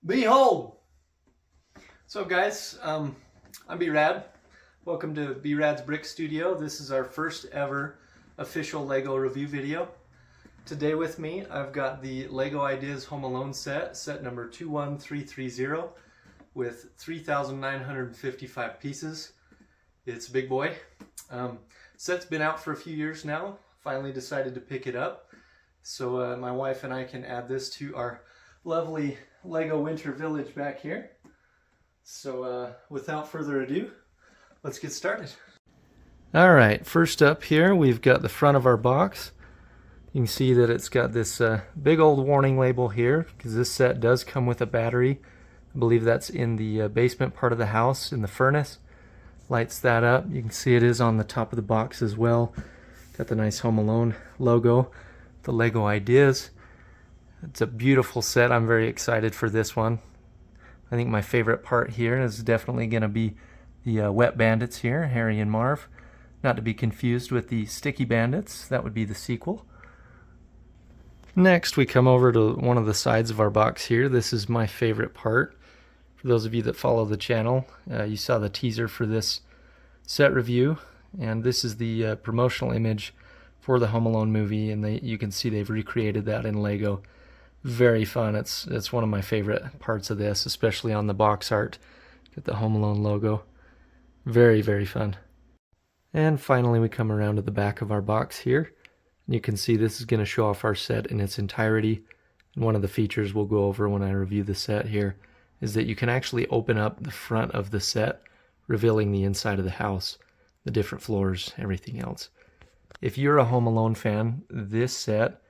Behold! So guys, I'm B-rad. Welcome to B-rad's Brick Studio. This is our first ever official Lego review video. Today with me, I've got the Lego Ideas Home Alone set number 21330 with 3,955 pieces. It's a big boy. Set's been out for a few years now. Finally decided to pick it up. So my wife and I can add this to our lovely Lego Winter Village back here. So without further ado, let's get started. Alright, first up here we've got the front of our box. You can see that it's got this big old warning label here because this set does come with a battery. I believe that's in the basement part of the house in the furnace. Lights that up. You can see it is on the top of the box as well. Got the nice Home Alone logo, the Lego Ideas. It's a beautiful set. I'm very excited for this one. I think my favorite part here is definitely going to be the wet bandits here, Harry and Marv. Not to be confused with the sticky bandits. That would be the sequel. Next, we come over to one of the sides of our box here. This is my favorite part. For those of you that follow the channel, you saw the teaser for this set review, and this is the promotional image for the Home Alone movie, and you can see they've recreated that in Lego. Very fun. It's one of my favorite parts of this, especially on the box art. Get the Home Alone logo. Very, very fun. And finally we come around to the back of our box here. You can see this is going to show off our set in its entirety. And one of the features we'll go over when I review the set here is that you can actually open up the front of the set, revealing the inside of the house, the different floors, everything else. If you're a Home Alone fan, this set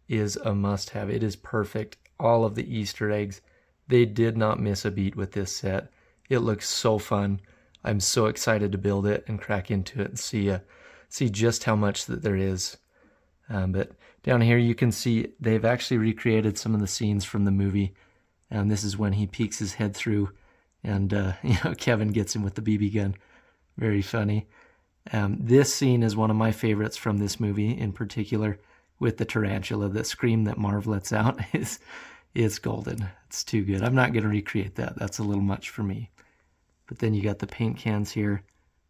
is a must-have. It is perfect. All of the Easter eggs, they did not miss a beat with this set. It looks so fun. I'm so excited to build it and crack into it and see just how much that there is. But down here you can see they've actually recreated some of the scenes from the movie. And this is when he peeks his head through and Kevin gets him with the BB gun. Very funny. This scene is one of my favorites from this movie in particular, with the tarantula. The scream that Marv lets out is golden. It's too good. I'm not going to recreate that. That's a little much for me. But then you got the paint cans here.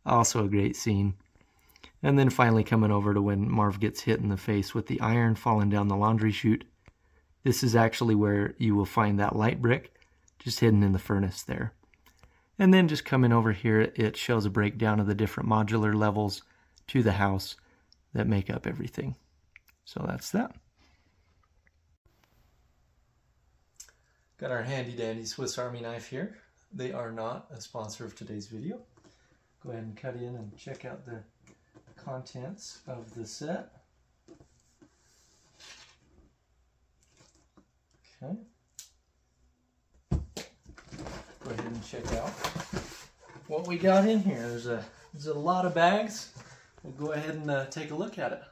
Also a great scene. And then finally coming over to when Marv gets hit in the face with the iron falling down the laundry chute. This is actually where you will find that light brick just hidden in the furnace there. And then just coming over here, it shows a breakdown of the different modular levels to the house that make up everything. So that's that. Got our handy dandy Swiss Army knife here. They are not a sponsor of today's video. Go ahead and cut in and check out the contents of the set. Okay. Go ahead and check out what we got in here. There's a lot of bags. We'll go ahead and take a look at it.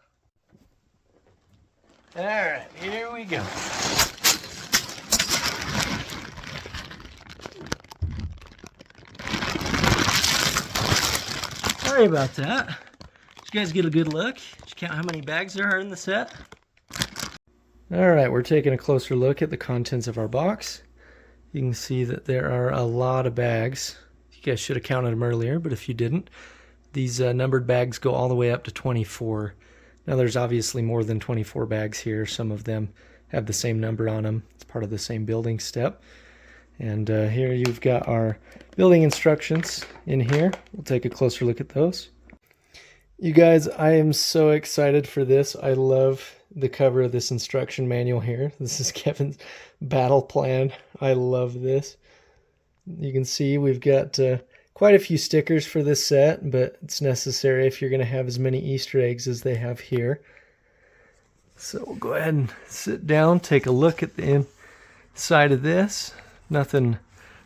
All right, here we go. Sorry about that. Did you guys get a good look? Did you count how many bags there are in the set? All right, we're taking a closer look at the contents of our box. You can see that there are a lot of bags. You guys should have counted them earlier, but if you didn't, these numbered bags go all the way up to 24. Now there's obviously more than 24 bags here. Some of them have the same number on them. It's part of the same building step. And here you've got our building instructions in here. We'll take a closer look at those. You guys, I am so excited for this. I love the cover of this instruction manual here. This is Kevin's battle plan. I love this. You can see we've got quite a few stickers for this set, but it's necessary if you're going to have as many Easter eggs as they have here. So we'll go ahead and sit down, take a look at the inside of this. Nothing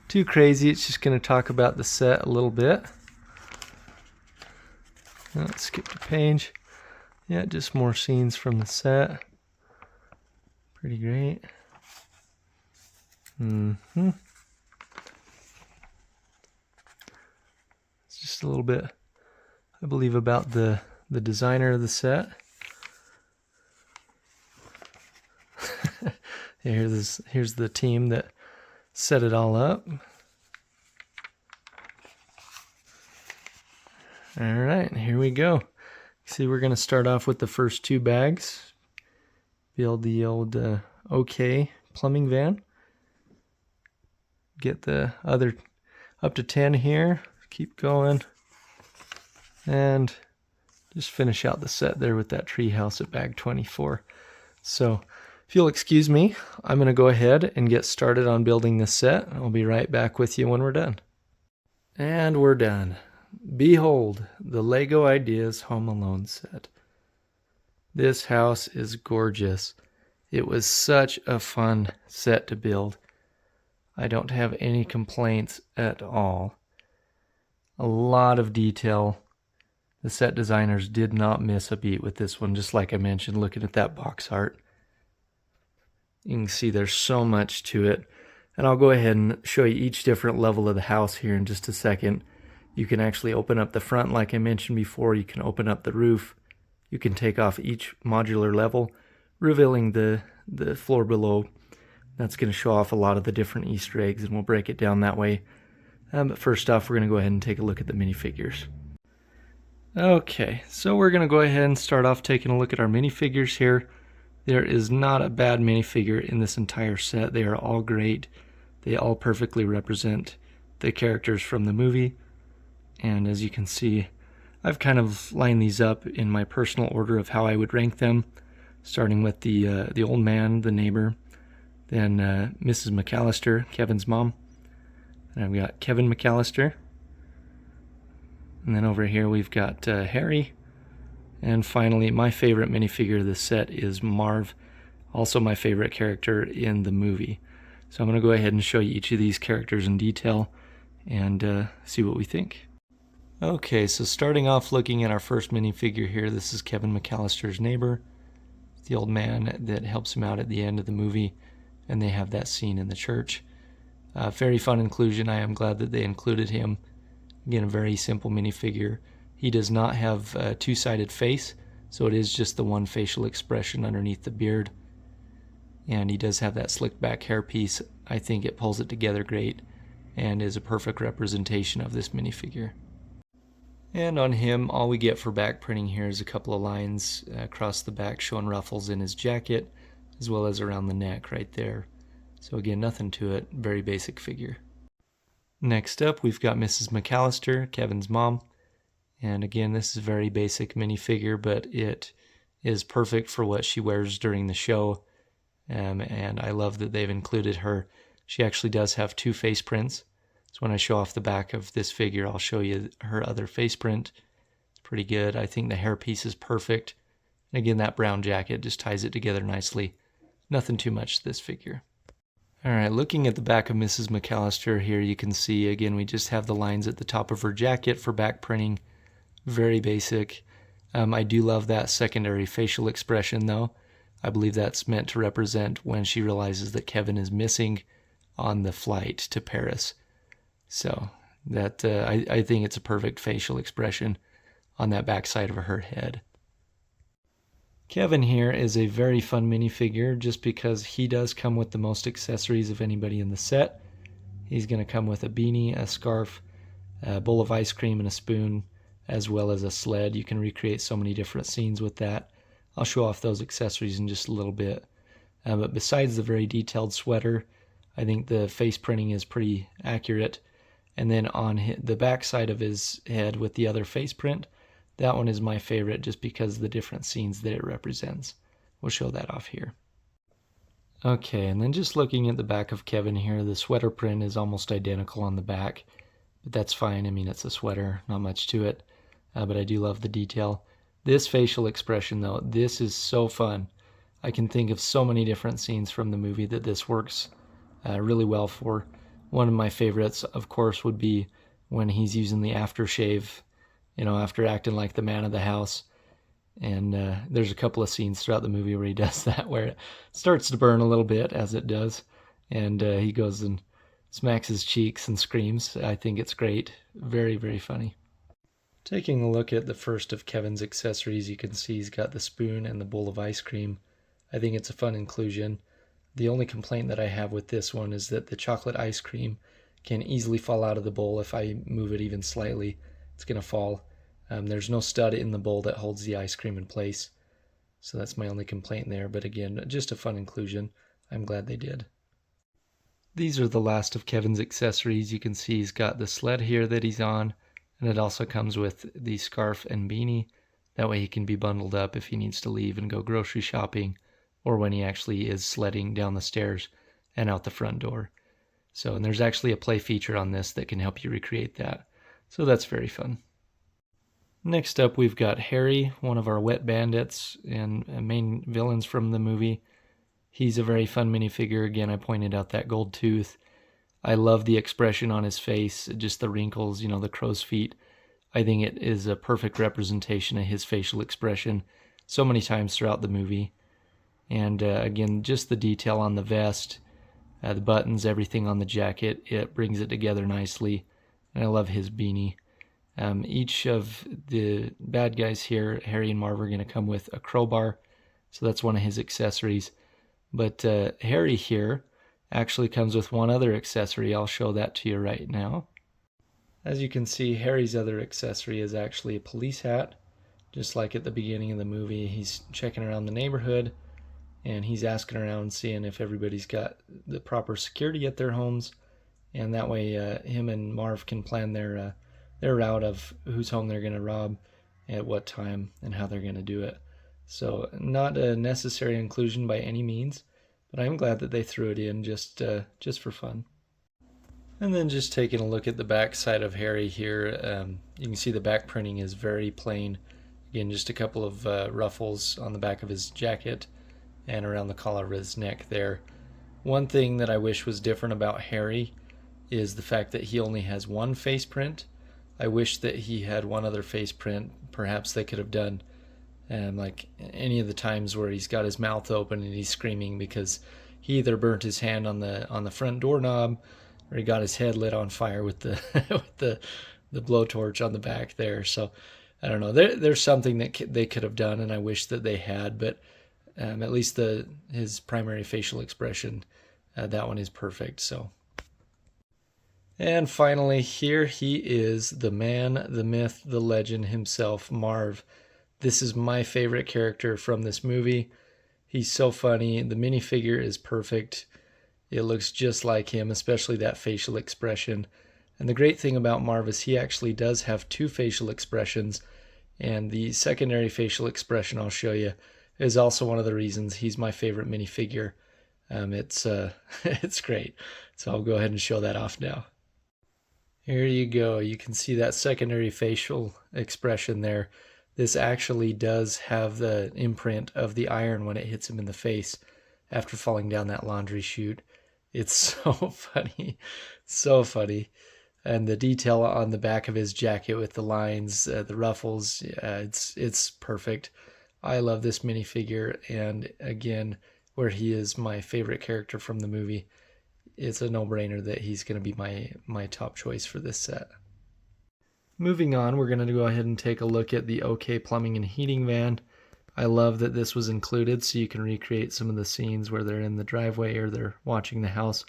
too crazy. It's just going to talk about the set a little bit. Let's skip the page. Yeah, just more scenes from the set. Pretty great. It's just a little bit, I believe, about the designer of the set. Here's the team that set it all up. All right, here we go. See, we're going to start off with the first 2 bags. Build the old OK plumbing van. Get the other up to 10 here. Keep going. And just finish out the set there with that tree house at bag 24. So if you'll excuse me, I'm going to go ahead and get started on building this set. I'll be right back with you when we're done. And we're done. Behold, the LEGO Ideas Home Alone set. This house is gorgeous. It was such a fun set to build. I don't have any complaints at all. A lot of detail. The set designers did not miss a beat with this one, just like I mentioned, looking at that box art. You can see there's so much to it. And I'll go ahead and show you each different level of the house here in just a second. You can actually open up the front like I mentioned before. You can open up the roof. You can take off each modular level, revealing the floor below. That's going to show off a lot of the different Easter eggs, and we'll break it down that way. But first off, we're going to go ahead and take a look at the minifigures. Okay, so we're going to go ahead and start off taking a look at our minifigures here. There is not a bad minifigure in this entire set. They are all great. They all perfectly represent the characters from the movie. And as you can see, I've kind of lined these up in my personal order of how I would rank them, starting with the old man, the neighbor, then Mrs. McCallister, Kevin's mom, and I've got Kevin McCallister, and then over here we've got Harry, and finally my favorite minifigure of this set is Marv, also my favorite character in the movie. So I'm going to go ahead and show you each of these characters in detail and see what we think. Okay, so starting off looking at our first minifigure here, this is Kevin McCallister's neighbor, the old man that helps him out at the end of the movie, and they have that scene in the church. Very fun inclusion. I am glad that they included him. Again, a very simple minifigure. He does not have a two-sided face, so it is just the one facial expression underneath the beard. And he does have that slicked back hairpiece. I think it pulls it together great and is a perfect representation of this minifigure. And on him, all we get for back printing here is a couple of lines across the back showing ruffles in his jacket, as well as around the neck right there. So again, nothing to it, very basic figure. Next up, we've got Mrs. McCallister, Kevin's mom. And again, this is a very basic minifigure, but it is perfect for what she wears during the show. And I love that they've included her. She actually does have 2 face prints. So when I show off the back of this figure, I'll show you her other face print. It's pretty good. I think the hairpiece is perfect. And again, that brown jacket just ties it together nicely. Nothing too much to this figure. All right, looking at the back of Mrs. McCallister here, you can see, again, we just have the lines at the top of her jacket for back printing. Very basic. I do love that secondary facial expression, though. I believe that's meant to represent when she realizes that Kevin is missing on the flight to Paris. So that I think it's a perfect facial expression on that backside of her head. Kevin here is a very fun minifigure just because he does come with the most accessories of anybody in the set. He's going to come with a beanie, a scarf, a bowl of ice cream, and a spoon, as well as a sled. You can recreate so many different scenes with that. I'll show off those accessories in just a little bit. But besides the very detailed sweater, I think the face printing is pretty accurate. And then on the back side of his head with the other face print, that one is my favorite just because of the different scenes that it represents. We'll show that off here. Okay, and then just looking at the back of Kevin here, the sweater print is almost identical on the back, but that's fine. I mean, it's a sweater, not much to it, but I do love the detail. This facial expression, though, this is so fun. I can think of so many different scenes from the movie that this works really well for. One of my favorites, of course, would be when he's using the aftershave, you know, after acting like the man of the house. And there's a couple of scenes throughout the movie where he does that, where it starts to burn a little bit, as it does. And he goes and smacks his cheeks and screams. I think it's great. Very, very funny. Taking a look at the first of Kevin's accessories, you can see he's got the spoon and the bowl of ice cream. I think it's a fun inclusion. The only complaint that I have with this one is that the chocolate ice cream can easily fall out of the bowl. If I move it even slightly, it's going to fall. There's no stud in the bowl that holds the ice cream in place. So that's my only complaint there. But again, just a fun inclusion. I'm glad they did. These are the last of Kevin's accessories. You can see he's got the sled here that he's on, and it also comes with the scarf and beanie. That way he can be bundled up if he needs to leave and go grocery shopping, or when he actually is sledding down the stairs and out the front door. So, and there's actually a play feature on this that can help you recreate that. So that's very fun. Next up, we've got Harry, one of our wet bandits and main villains from the movie. He's a very fun minifigure. Again, I pointed out that gold tooth. I love the expression on his face, just the wrinkles, you know, the crow's feet. I think it is a perfect representation of his facial expression so many times throughout the movie. And again, just the detail on the vest, the buttons, everything on the jacket, it brings it together nicely. And I love his beanie. Each of the bad guys here, Harry and Marv, are going to come with a crowbar. So that's one of his accessories. But Harry here actually comes with one other accessory. I'll show that to you right now. As you can see, Harry's other accessory is actually a police hat. Just like at the beginning of the movie, he's checking around the neighborhood and he's asking around, seeing if everybody's got the proper security at their homes. And that way him and Marv can plan their route of whose home they're going to rob, at what time, and how they're going to do it. So not a necessary inclusion by any means, but I'm glad that they threw it in just for fun. And then just taking a look at the back side of Harry here, you can see the back printing is very plain. Again, just a couple of ruffles on the back of his jacket and around the collar of his neck there. One thing that I wish was different about Harry is the fact that he only has one face print. I wish that he had one other face print. Perhaps they could have done like any of the times where he's got his mouth open and he's screaming because he either burnt his hand on the front doorknob or he got his head lit on fire with the the blowtorch on the back there. So I don't know. There's something that they could have done, and I wish that they had. But at least his primary facial expression, that one is perfect. So. And finally, here he is, the man, the myth, the legend himself, Marv. This is my favorite character from this movie. He's so funny. The minifigure is perfect. It looks just like him, especially that facial expression. And the great thing about Marv is he actually does have two facial expressions. And the secondary facial expression I'll show you is also one of the reasons he's my favorite minifigure. It's great. So I'll go ahead and show that off now. Here you go. You can see that secondary facial expression there. This actually does have the imprint of the iron when it hits him in the face after falling down that laundry chute. It's so funny. So funny. And the detail on the back of his jacket with the lines, the ruffles, it's perfect. I love this minifigure, and again, where he is my favorite character from the movie, it's a no-brainer that he's going to be my top choice for this set. Moving on, we're going to go ahead and take a look at the OK Plumbing and Heating van. I love that this was included so you can recreate some of the scenes where they're in the driveway or they're watching the house.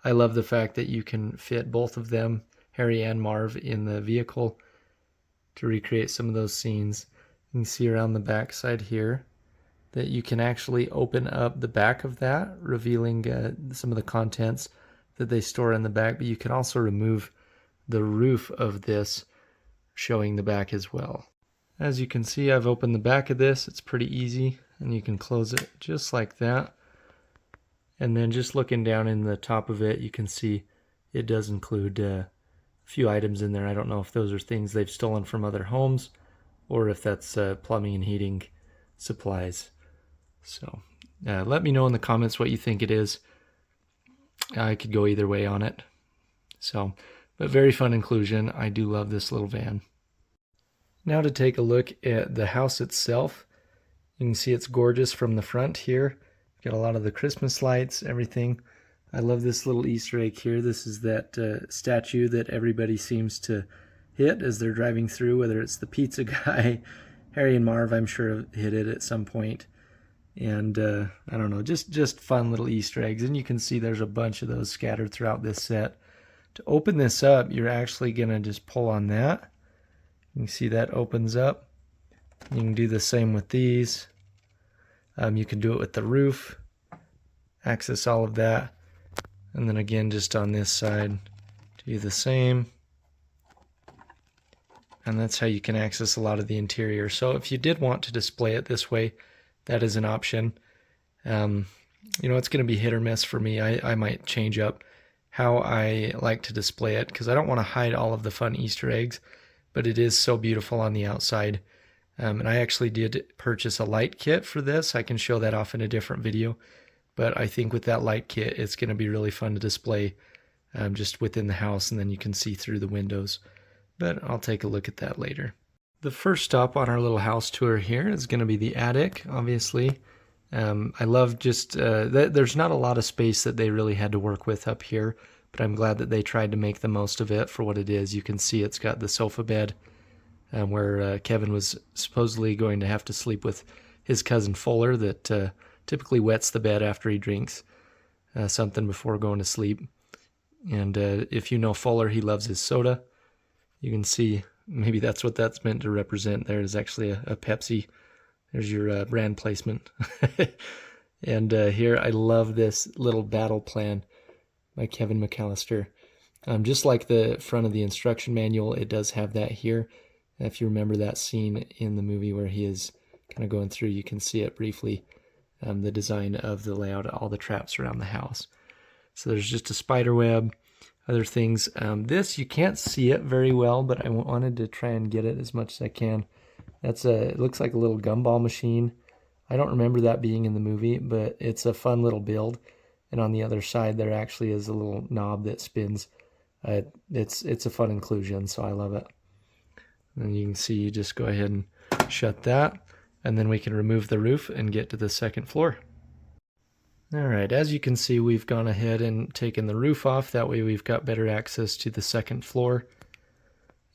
I love the fact that you can fit both of them, Harry and Marv, in the vehicle to recreate some of those scenes. You can see around the back side here that you can actually open up the back of that, revealing some of the contents that they store in the back, but you can also remove the roof of this, showing the back as well. As you can see, I've opened the back of this. It's pretty easy, and you can close it just like that. And then just looking down in the top of it, you can see it does include a few items in there. I don't know if those are things they've stolen from other homes or if that's plumbing and heating supplies. So let me know in the comments what you think it is. I could go either way on it. So, but very fun inclusion. I do love this little van. Now to take a look at the house itself. You can see it's gorgeous from the front here. Got a lot of the Christmas lights, everything. I love this little Easter egg here. This is that statue that everybody seems to hit as they're driving through, whether it's the pizza guy, Harry and Marv, I'm sure, hit it at some point. And I don't know, just fun little Easter eggs. And you can see there's a bunch of those scattered throughout this set. To open this up, you're actually going to just pull on that. You can see that opens up. You can do the same with these. You can do it with the roof. Access all of that. And then again, just on this side, do the same. And that's how you can access a lot of the interior. So if you did want to display it this way, that is an option. You know, it's going to be hit or miss for me. I might change up how I like to display it because I don't want to hide all of the fun Easter eggs, but it is so beautiful on the outside. And I actually did purchase a light kit for this. I can show that off in a different video, but I think with that light kit, it's going to be really fun to display just within the house, and then you can see through the windows. But I'll take a look at that later. The first stop on our little house tour here is going to be the attic, obviously. I love just, there's not a lot of space that they really had to work with up here, but I'm glad that they tried to make the most of it for what it is. You can see it's got the sofa bed where Kevin was supposedly going to have to sleep with his cousin Fuller that typically wets the bed after he drinks something before going to sleep. And if you know Fuller, he loves his soda. You can see maybe that's what that's meant to represent. There is actually a Pepsi. There's your brand placement. And here, I love this little battle plan by Kevin McCallister. Just like the front of the instruction manual, it does have that here. If you remember that scene in the movie where he is kind of going through, you can see it briefly, the design of the layout of all the traps around the house. So there's just a spider web, other things. This, you can't see it very well, but I wanted to try and get it as much as I can. That's it looks like a little gumball machine. I don't remember that being in the movie, but it's a fun little build. And on the other side, there actually is a little knob that spins. It's a fun inclusion, so I love it. And you can see, you just go ahead and shut that, and then we can remove the roof and get to the second floor. All right, as you can see, we've gone ahead and taken the roof off. That way we've got better access to the second floor.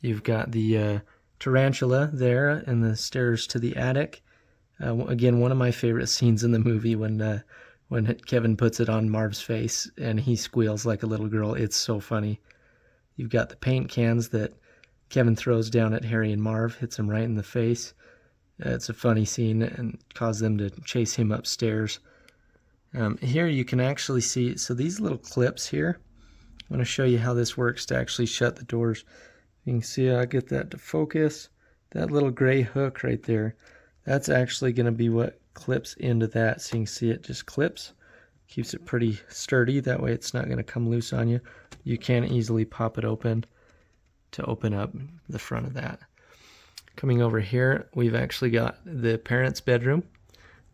You've got the tarantula there and the stairs to the attic. Again, one of my favorite scenes in the movie when Kevin puts it on Marv's face and he squeals like a little girl. It's so funny. You've got the paint cans that Kevin throws down at Harry and Marv, hits him right in the face. It's a funny scene and causes them to chase him upstairs. Here you can actually see, so these little clips here, I'm going to show you how this works to actually shut the doors. You can see I get that to focus. That little gray hook right there, that's actually going to be what clips into that. So you can see it just clips, keeps it pretty sturdy. That way it's not going to come loose on you. You can easily pop it open to open up the front of that. Coming over here, we've actually got the parents' bedroom.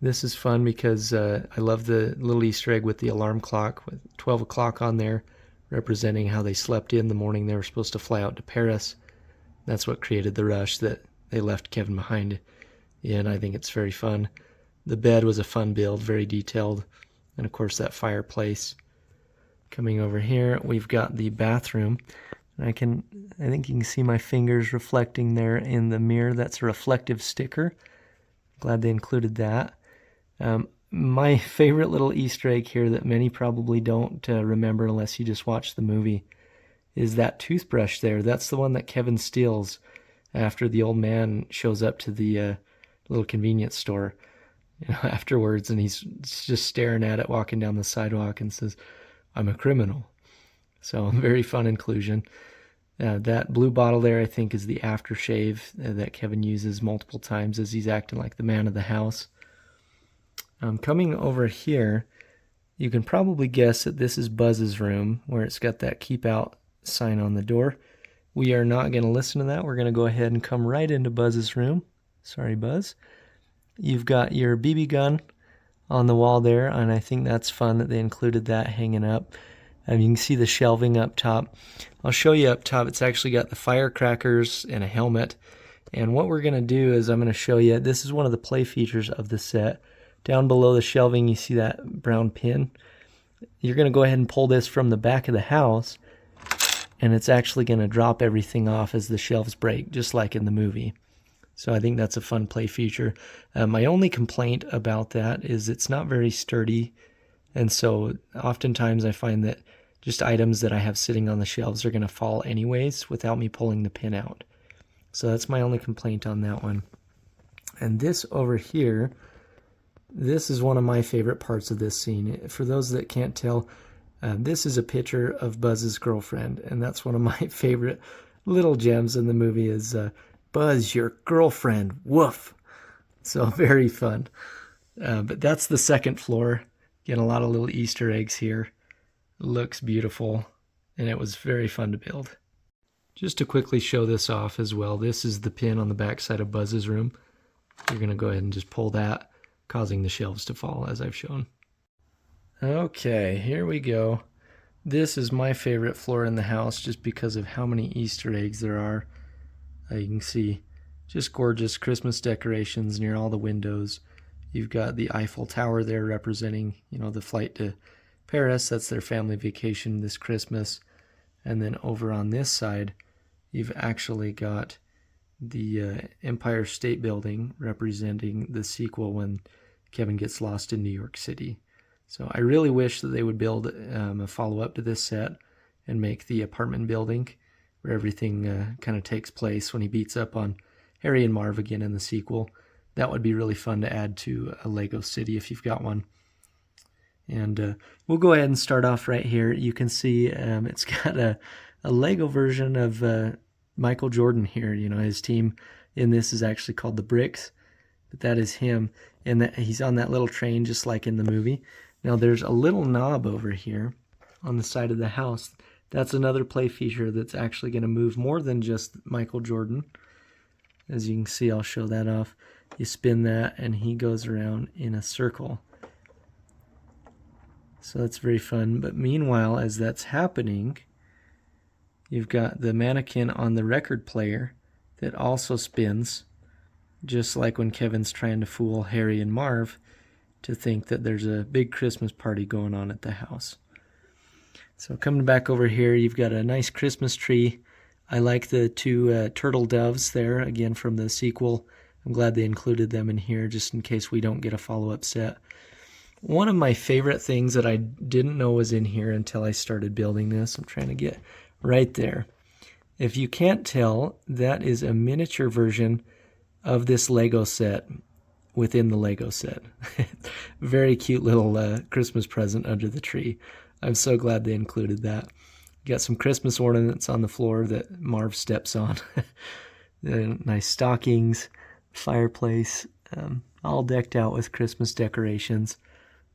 This is fun because I love the little Easter egg with the alarm clock with 12 o'clock on there, representing how they slept in the morning they were supposed to fly out to Paris. That's what created the rush that they left Kevin behind. And I think it's very fun. The bed was a fun build, very detailed. And of course that fireplace. Coming over here, we've got the bathroom. I think you can see my fingers reflecting there in the mirror. That's a reflective sticker. Glad they included that. My favorite little Easter egg here that many probably don't remember unless you just watch the movie is that toothbrush there. That's the one that Kevin steals after the old man shows up to the little convenience store, afterwards, and he's just staring at it walking down the sidewalk and says, "I'm a criminal." So very fun inclusion. That blue bottle there, I think, is the aftershave that Kevin uses multiple times as he's acting like the man of the house. Coming over here, you can probably guess that this is Buzz's room, where it's got that keep out sign on the door. We are not going to listen to that. We're going to go ahead and come right into Buzz's room. Sorry, Buzz. You've got your BB gun on the wall there, and I think that's fun that they included that hanging up. You can see the shelving up top. I'll show you up top. It's actually got the firecrackers and a helmet. And what we're going to do is I'm going to show you, this is one of the play features of the set. Down below the shelving, you see that brown pin. You're going to go ahead and pull this from the back of the house, and it's actually going to drop everything off as the shelves break, just like in the movie. So I think that's a fun play feature. My only complaint about that is it's not very sturdy. And so oftentimes I find that just items that I have sitting on the shelves are going to fall anyways without me pulling the pin out. So that's my only complaint on that one. And this over here, this is one of my favorite parts of this scene. For those that can't tell, this is a picture of Buzz's girlfriend, and that's one of my favorite little gems in the movie is Buzz, your girlfriend, woof. So very fun. But that's the second floor. Again, a lot of little Easter eggs here. Looks beautiful, and it was very fun to build. Just to quickly show this off as well, this is the pin on the back side of Buzz's room. You're going to go ahead and just pull that, causing the shelves to fall, as I've shown. Okay, here we go. This is my favorite floor in the house just because of how many Easter eggs there are. You can see just gorgeous Christmas decorations near all the windows. You've got the Eiffel Tower there representing, the flight to Paris. That's their family vacation this Christmas. And then over on this side, you've actually got the Empire State Building representing the sequel when Kevin gets lost in New York City. So I really wish that they would build a follow-up to this set and make the apartment building where everything kind of takes place when he beats up on Harry and Marv again in the sequel. That would be really fun to add to a Lego city if you've got one. And we'll go ahead and start off right here. You can see it's got a Lego version of Michael Jordan here. His team in this is actually called the Bricks, but that is him. And that he's on that little train just like in the movie. Now there's a little knob over here on the side of the house. That's another play feature that's actually going to move more than just Michael Jordan. As you can see, I'll show that off. You spin that and he goes around in a circle. So that's very fun. But meanwhile, as that's happening, you've got the mannequin on the record player that also spins, just like when Kevin's trying to fool Harry and Marv to think that there's a big Christmas party going on at the house. So coming back over here, you've got a nice Christmas tree. I like the two turtle doves there, again from the sequel. I'm glad they included them in here just in case we don't get a follow-up set. One of my favorite things that I didn't know was in here until I started building this, I'm trying to get right there. If you can't tell, that is a miniature version of this Lego set within the Lego set. Very cute little Christmas present under the tree. I'm so glad they included that. You got some Christmas ornaments on the floor that Marv steps on. Nice stockings, fireplace, all decked out with Christmas decorations.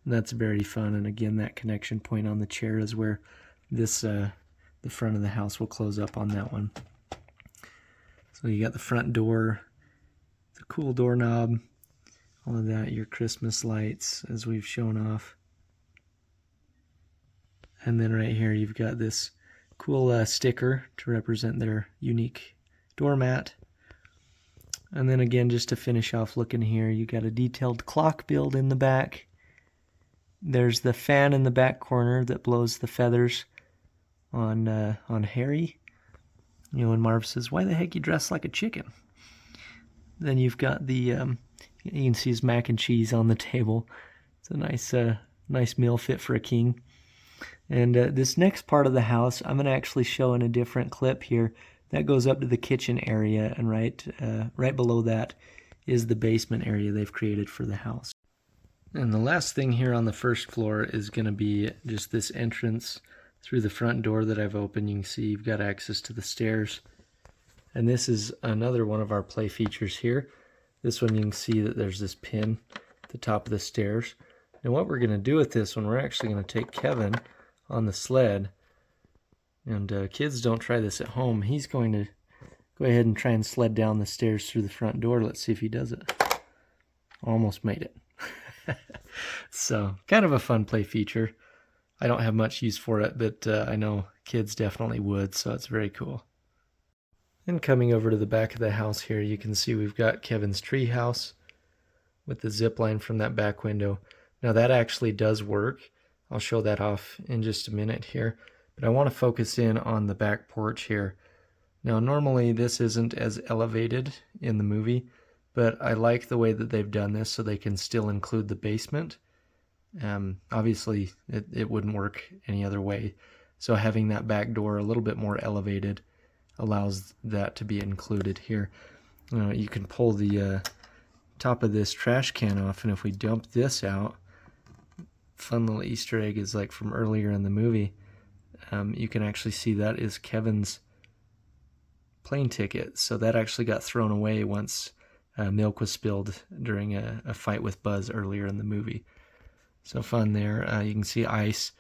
And that's very fun. And again, that connection point on the chair is where this the front of the house will close up on that one. So you got the front door, the cool doorknob, all of that, your Christmas lights as we've shown off. And then right here you've got this cool sticker to represent their unique doormat. And then again, just to finish off looking here, you got a detailed clock build in the back. There's the fan in the back corner that blows the feathers on Harry. When Marv says, "Why the heck you dress like a chicken?" Then you've got the you can see his mac and cheese on the table. It's a nice meal fit for a king. And this next part of the house, I'm going to actually show in a different clip here. That goes up to the kitchen area, and right below that is the basement area they've created for the house. And the last thing here on the first floor is going to be just this entrance through the front door that I've opened. You can see you've got access to the stairs. And this is another one of our play features here. This one you can see that there's this pin at the top of the stairs. And what we're going to do with this one, we're actually going to take Kevin on the sled. And kids, don't try this at home. He's going to go ahead and try and sled down the stairs through the front door. Let's see if he does it. Almost made it. So, kind of a fun play feature. I don't have much use for it, but I know kids definitely would, so it's very cool. And coming over to the back of the house here, you can see we've got Kevin's tree house with the zip line from that back window. Now that actually does work. I'll show that off in just a minute here. But I want to focus in on the back porch here. Now normally this isn't as elevated in the movie, but I like the way that they've done this so they can still include the basement. Obviously it wouldn't work any other way, so having that back door a little bit more elevated allows that to be included here. You can pull the top of this trash can off, and if we dump this out, fun little Easter egg is like from earlier in the movie, you can actually see that is Kevin's plane ticket. So that actually got thrown away once milk was spilled during a fight with Buzz earlier in the movie. So fun there. You can see ice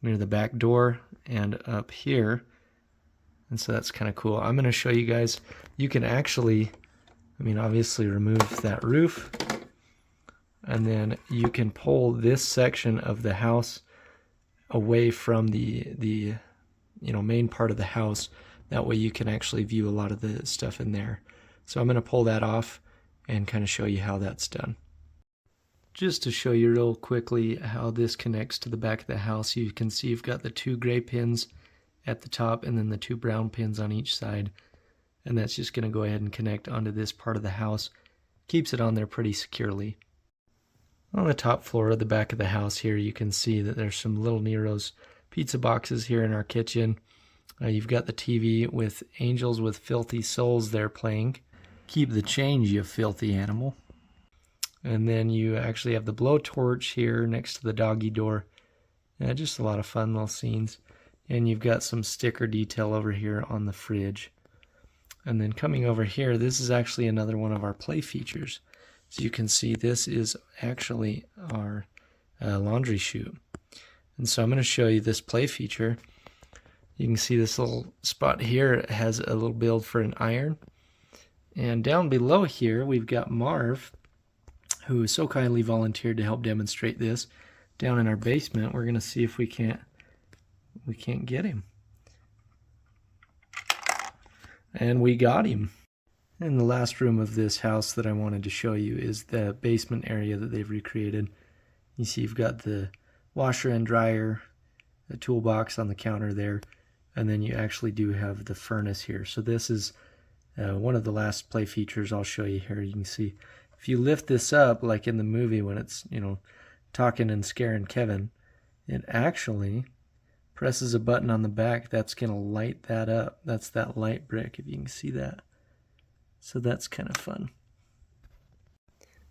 near the back door and up here. And so that's kind of cool. I'm going to show you guys, you can actually, obviously remove that roof, and then you can pull this section of the house away from the main part of the house. That way you can actually view a lot of the stuff in there. So I'm going to pull that off and kind of show you how that's done. Just to show you real quickly how this connects to the back of the house, you can see you've got the 2 gray pins at the top and then the 2 brown pins on each side. And that's just going to go ahead and connect onto this part of the house. Keeps it on there pretty securely. On the top floor of the back of the house here, you can see that there's some little Nero's pizza boxes here in our kitchen. You've got the TV with Angels with Filthy Souls there playing. Keep the change, you filthy animal. And then you actually have the blowtorch here next to the doggy door. Just a lot of fun little scenes. And you've got some sticker detail over here on the fridge. And then coming over here, this is actually another one of our play features. So you can see this is actually our laundry chute. And so I'm going to show you this play feature. You can see this little spot here has a little build for an iron. And down below here, we've got Marv, who so kindly volunteered to help demonstrate this. Down in our basement, we're going to see if we can't get him. And we got him. And the last room of this house that I wanted to show you is the basement area that they've recreated. You see you've got the washer and dryer, the toolbox on the counter there, and then you actually do have the furnace here. So this is one of the last play features I'll show you here. You can see if you lift this up, like in the movie when it's, talking and scaring Kevin, it actually presses a button on the back that's going to light that up. That's that light brick, if you can see that. So that's kind of fun.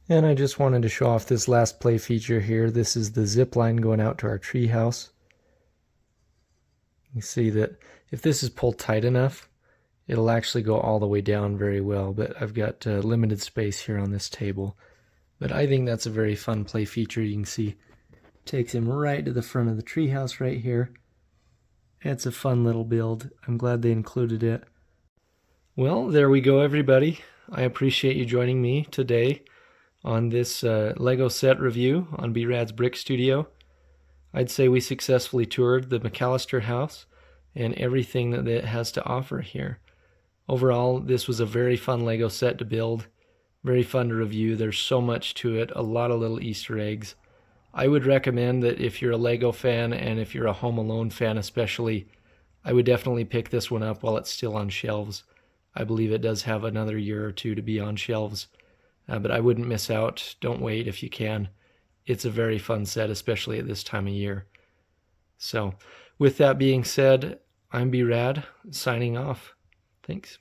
And I just wanted to show off this last play feature here. This is the zip line going out to our tree house. You see that if this is pulled tight enough, it'll actually go all the way down very well, but I've got limited space here on this table. But I think that's a very fun play feature. You can see it takes him right to the front of the treehouse right here. It's a fun little build. I'm glad they included it. Well, there we go, everybody. I appreciate you joining me today on this Lego set review on B-rad's Brick Studio. I'd say we successfully toured the McCallister house and everything that it has to offer here. Overall, this was a very fun Lego set to build, very fun to review. There's so much to it, a lot of little Easter eggs. I would recommend that if you're a Lego fan and if you're a Home Alone fan especially, I would definitely pick this one up while it's still on shelves. I believe it does have another year or two to be on shelves, but I wouldn't miss out. Don't wait if you can. It's a very fun set, especially at this time of year. So with that being said, I'm B-rad, signing off. Thanks.